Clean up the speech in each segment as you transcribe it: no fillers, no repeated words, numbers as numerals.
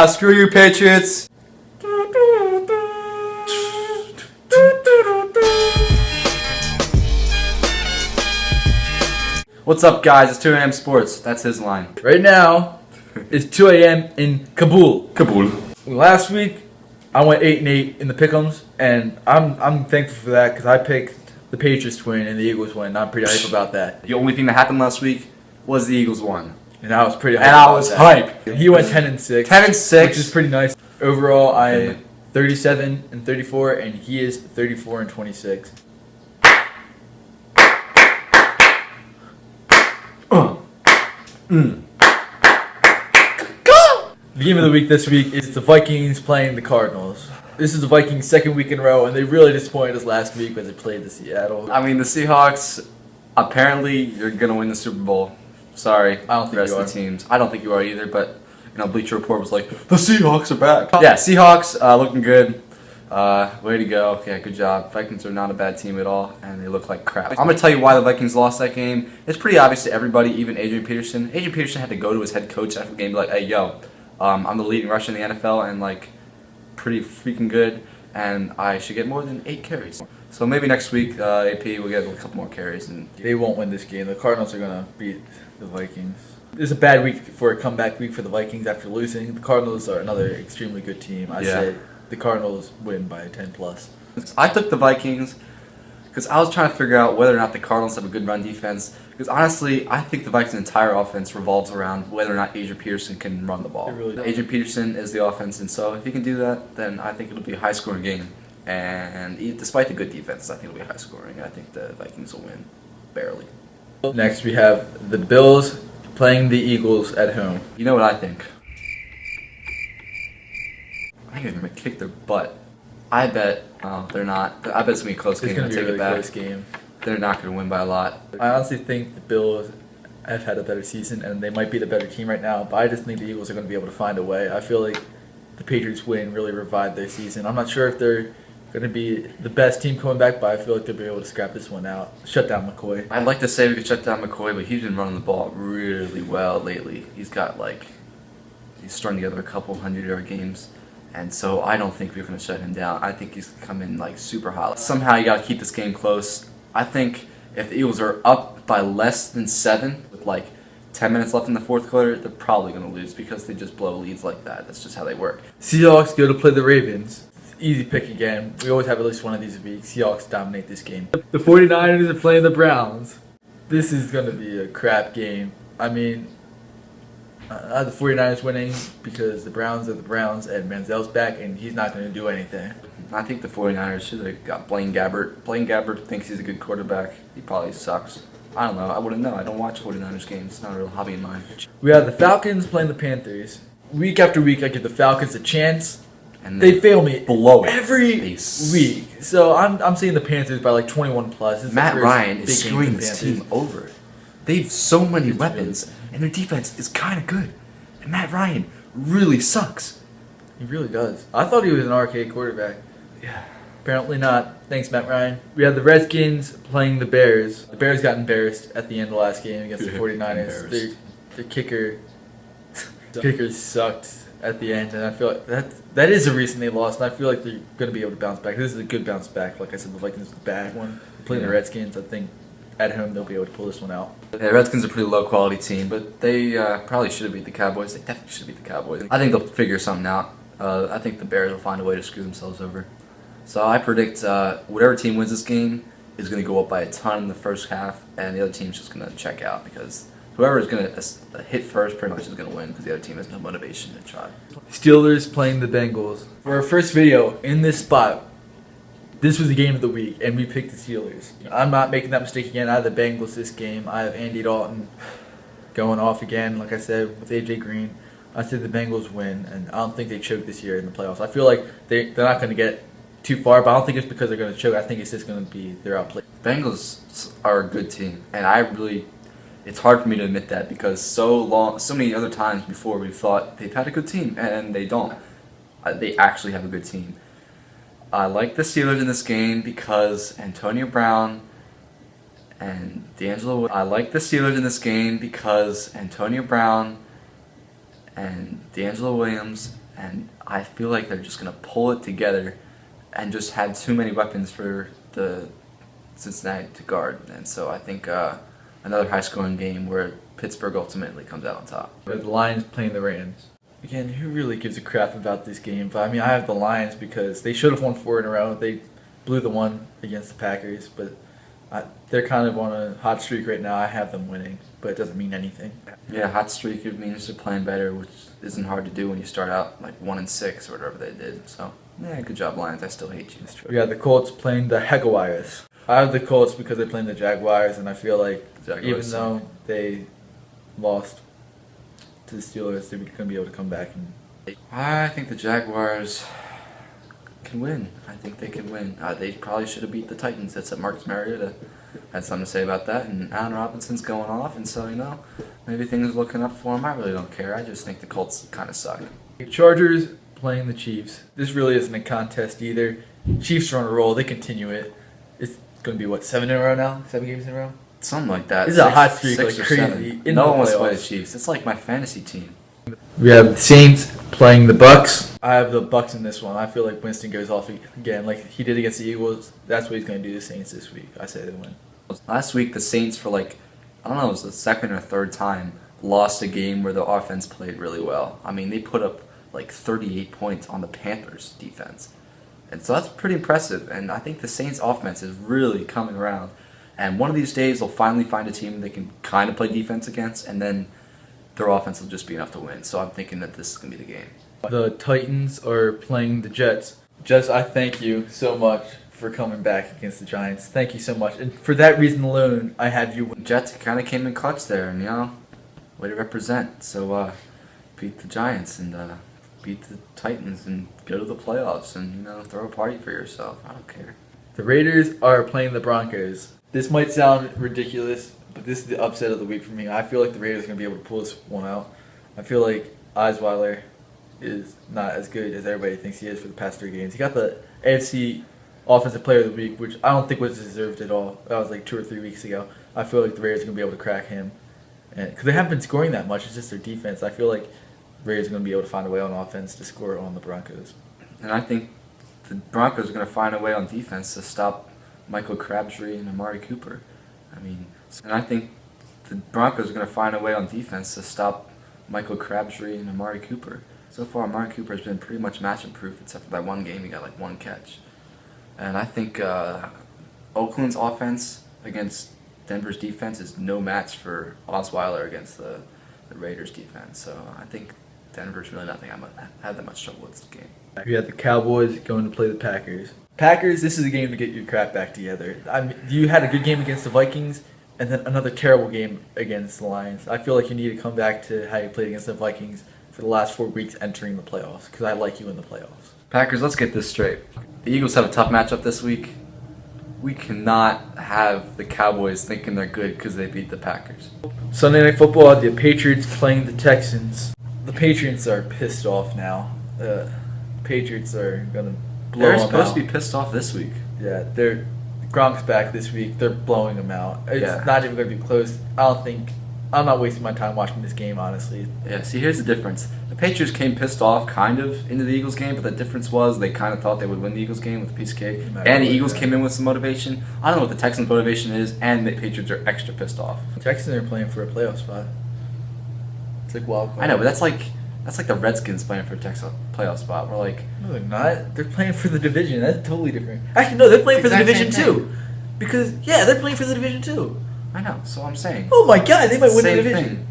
Screw you, Patriots. What's up, guys? It's 2 a.m. Sports. That's his line. Right now, it's 2 a.m. in Kabul. Last week, I went 8-8 in the pick'ems, and I'm thankful for that because I picked the Patriots to win and the Eagles win. I'm pretty hype about that. The only thing that happened last week was the Eagles won. And I was pretty hype. And I was hype. He went 10-6. 10-6, which is pretty nice. Overall, I'm 37-34, and he is 34-26. The game of the week this week is the Vikings playing the Cardinals. This is the Vikings' second week in a row, and they really disappointed us last week when they played the Seattle. I mean, the Seahawks, apparently, you're going to win the Super Bowl. Sorry, I don't think the rest you of are. the teams. I don't think you are either, but, Bleacher Report was like, the Seahawks are back. Yeah, Seahawks looking good. Way to go. Yeah, good job. Vikings are not a bad team at all, and they look like crap. I'm going to tell you why the Vikings lost that game. It's pretty obvious to everybody, even Adrian Peterson. Adrian Peterson had to go to his head coach after the game and be like, hey, yo, I'm the leading rusher in the NFL and, pretty freaking good, and I should get more than 8 carries. So maybe next week, AP will get a couple more carries. And they won't win this game. The Cardinals are going to beat the Vikings. This is a bad week for a comeback week for the Vikings after losing. The Cardinals are another extremely good team. I say the Cardinals win by 10+. I took the Vikings because I was trying to figure out whether or not the Cardinals have a good run defense. Because honestly, I think the Vikings' entire offense revolves around whether or not Adrian Peterson can run the ball. Adrian Peterson is the offense, and so if he can do that, then I think it'll be a high-scoring game. And despite the good defense, I think it'll be high-scoring. I think the Vikings will win, barely. Next, we have the Bills playing the Eagles at home. You know what I think? I think they're going to kick their butt. I bet they're not. I bet it's going to be a close game. It's going to be a really close game. They're not going to win by a lot. I honestly think the Bills have had a better season, and they might be the better team right now, but I just think the Eagles are going to be able to find a way. I feel like the Patriots win really revived their season. I'm not sure if they're going to be the best team coming back, but I feel like they'll be able to scrap this one out. Shut down McCoy. I'd like to say we could shut down McCoy, but he's been running the ball really well lately. He's got he's strung together a couple 100-yard games. And so I don't think we're going to shut him down. I think he's going to come in super hot. Somehow you got to keep this game close. I think if the Eagles are up by less than 7 with 10 minutes left in the fourth quarter, they're probably going to lose because they just blow leads like that. That's just how they work. Seahawks go to play the Ravens. Easy pick again. We always have at least one of these a week. Seahawks dominate this game. The 49ers are playing the Browns. This is going to be a crap game. I mean, I have the 49ers winning because the Browns are the Browns and Manziel's back and he's not going to do anything. I think the 49ers should have got Blaine Gabbert. Blaine Gabbert thinks he's a good quarterback. He probably sucks. I don't know. I wouldn't know. I don't watch 49ers games. It's not a real hobby of mine. We have the Falcons playing the Panthers. Week after week, I give the Falcons a chance. And they fail me every week. So I'm seeing the Panthers by 21+. Matt Ryan is screwing this team over. They have so many weapons, and their defense is kind of good. And Matt Ryan really sucks. He really does. I thought he was an arcade quarterback. Yeah. Apparently not. Thanks, Matt Ryan. We have the Redskins playing the Bears. The Bears got embarrassed at the end of the last game against the 49ers. Their kicker sucked at the end, and I feel like that is the reason they lost, and I feel like they're going to be able to bounce back. This is a good bounce back. Like I said, the Vikings is the bad one. They're playing the Redskins. I think at home they'll be able to pull this one out. Yeah, Redskins are a pretty low-quality team, but they probably should have beat the Cowboys. They definitely should have beat the Cowboys. I think they'll figure something out. I think the Bears will find a way to screw themselves over. So I predict whatever team wins this game is going to go up by a ton in the first half, and the other team's just going to check out because whoever is going to hit first pretty much is going to win because the other team has no motivation to try. Steelers playing the Bengals. For our first video in this spot, this was the game of the week, and we picked the Steelers. I'm not making that mistake again. I have the Bengals this game. I have Andy Dalton going off again, like I said, with A.J. Green. I said the Bengals win, and I don't think they choke this year in the playoffs. I feel like they're not going to get too far, but I don't think it's because they're going to choke. I think it's just going to be they're outplayed. Bengals are a good team, and it's hard for me to admit that because so many other times before we've thought they've had a good team, and they don't. They actually have a good team. I like the Steelers in this game because Antonio Brown and D'Angelo. I like the Steelers in this game because Antonio Brown and D'Angelo Williams, and I feel like they're just going to pull it together and just have too many weapons for the Cincinnati to guard. And so I think another high-scoring game where Pittsburgh ultimately comes out on top. The Lions playing the Rams. Again, who really gives a crap about this game? But I mean, I have the Lions because they should have won 4 in a row. They blew the one against the Packers, but they're kind of on a hot streak right now. I have them winning, but it doesn't mean anything. Yeah, hot streak, it means they're playing better, which isn't hard to do when you start out like 1-6 or whatever they did. So, yeah, good job, Lions. I still hate you. We got the Colts playing the Jaguars. I have the Colts because they're playing the Jaguars, and I feel like even though they lost to the Steelers, they're going to be able to come back. I think the Jaguars can win. I think they can win. They probably should have beat the Titans. That's what Marcus Mariota had something to say about that. And Allen Robinson's going off, and so, maybe things are looking up for him. I really don't care. I just think the Colts kind of suck. Chargers playing the Chiefs. This really isn't a contest either. Chiefs are on a roll. They continue it. It's going to be, 7 in a row now? 7 games in a row? Something like that. This is a hot streak, six like or crazy. 7. No one wants to play the Chiefs. It's like my fantasy team. We have the Saints playing the Bucks. I have the Bucks in this one. I feel like Winston goes off again, like he did against the Eagles. That's what he's going to do to the Saints this week. I say they win. Last week, the Saints, for it was the second or third time, lost a game where the offense played really well. I mean, they put up 38 points on the Panthers' defense. And so that's pretty impressive. And I think the Saints' offense is really coming around. And one of these days, they'll finally find a team they can kind of play defense against, and then their offense will just be enough to win. So I'm thinking that this is going to be the game. The Titans are playing the Jets. Jets, I thank you so much for coming back against the Giants. Thank you so much. And for that reason alone, I had you win. Jets kind of came in clutch there, and, way to represent. So beat the Giants and beat the Titans and go to the playoffs and, throw a party for yourself. I don't care. The Raiders are playing the Broncos. This might sound ridiculous, but this is the upset of the week for me. I feel like the Raiders are going to be able to pull this one out. I feel like Osweiler is not as good as everybody thinks he is for the past 3 games. He got the AFC Offensive Player of the Week, which I don't think was deserved at all. That was 2 or 3 weeks ago. I feel like the Raiders are going to be able to crack him. Because they haven't been scoring that much. It's just their defense. I feel like the Raiders are going to be able to find a way on offense to score on the Broncos. And I think the Broncos are going to find a way on defense to stop Michael Crabtree and Amari Cooper. And I think the Broncos are going to find a way on defense to stop Michael Crabtree and Amari Cooper. So far, Amari Cooper has been pretty much matchup-proof, except for that one game he got 1 catch. And I think Oakland's offense against Denver's defense is no match for Osweiler against the Raiders' defense. So I think Denver's really nothing. I haven't had that much trouble with this game. We had the Cowboys going to play the Packers. Packers, this is a game to get your crap back together. You had a good game against the Vikings, and then another terrible game against the Lions. I feel like you need to come back to how you played against the Vikings for the last 4 weeks entering the playoffs, because I like you in the playoffs. Packers, let's get this straight. The Eagles have a tough matchup this week. We cannot have the Cowboys thinking they're good because they beat the Packers. Sunday Night Football, the Patriots playing the Texans. The Patriots are pissed off now. The Patriots are going to blow them out. They're supposed to be pissed off this week. Yeah, Gronk's back this week. They're blowing them out. It's not even going to be close. I'm not wasting my time watching this game, honestly. Yeah, see, here's the difference. The Patriots came pissed off, kind of, into the Eagles game, but the difference was they kind of thought they would win the Eagles game with a piece of cake. And the Eagles came in with some motivation. I don't know what the Texans' motivation is, and the Patriots are extra pissed off. The Texans are playing for a playoff spot. It's like wild card. I know, but that's like the Redskins playing for a Texas playoff spot. We're like... No, they're not. They're playing for the division. That's totally different. Actually, no, they're playing for the division too. Because, they're playing for the division too. I know, so I'm saying. Oh my god, they might win the division. Thing.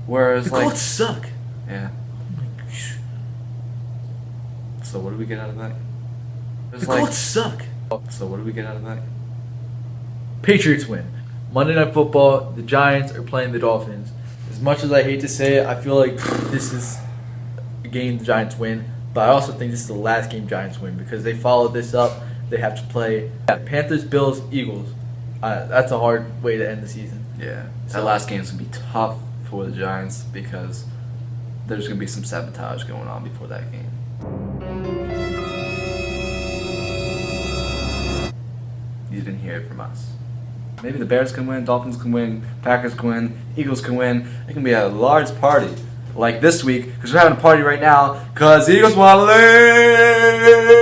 Whereas, the Colts suck. Yeah. So what do we get out of that? The Colts suck. So what do we get out of that? Patriots win. Monday Night Football, the Giants are playing the Dolphins. As much as I hate to say it, I feel like this is a game the Giants win. But I also think this is the last game Giants win because they followed this up. They have to play Panthers, Bills, Eagles. That's a hard way to end the season. Yeah. That last game is going to be tough for the Giants because there's going to be some sabotage going on before that game. You didn't hear it from us. Maybe the Bears can win, Dolphins can win, Packers can win, Eagles can win. It can be a large party. like this week because we're having a party right now because the Eagles want to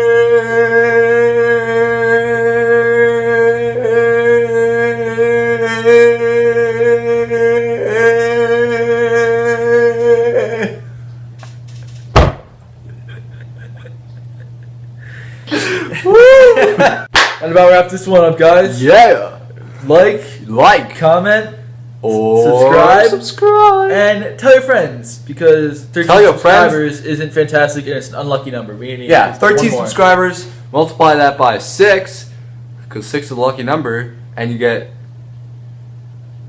And about wrap this one up, guys. Yeah. Like, comment, Or subscribe. and tell your friends because 13 Tell your subscribers isn't fantastic and it's an unlucky number. We need 13 one more. subscribers. Multiply that by 6 because 6 is a lucky number, and you get